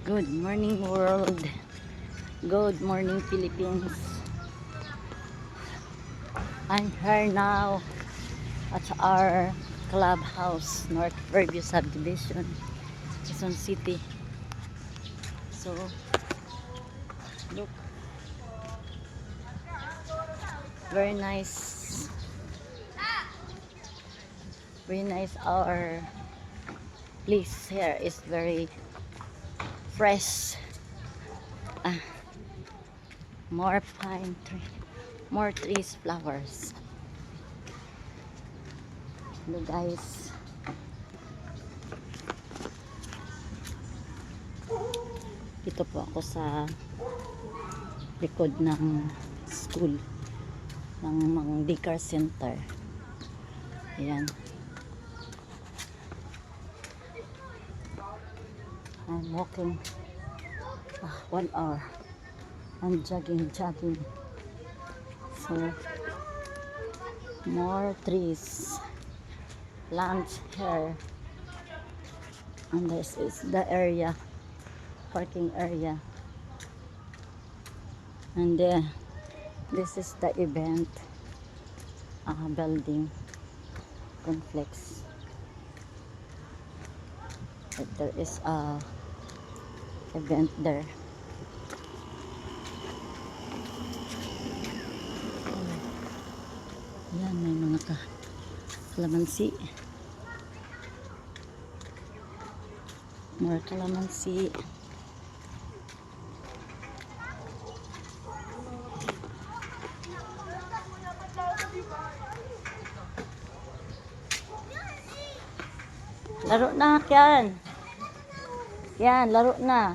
Good morning world. Good morning Philippines. I'm here now at our clubhouse, North Fairview Subdivision, Quezon City. So, look. Very nice. Very nice. Our place here is very fresh. More pine tree, more trees, flowers. Hello guys. Ito po ako sa likod ng school ng mga daycare center. Ayan. I'm walking 1 hour. I'm jogging. So, more trees, plants here. And this is the area, parking area. And this is the event building complex. But there is a event there. Yan, may mga kalamansi. More kalamansi. Laro na, Kian. Yan, laro na.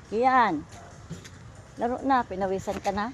Kian. Laro na, pinawisan ka na.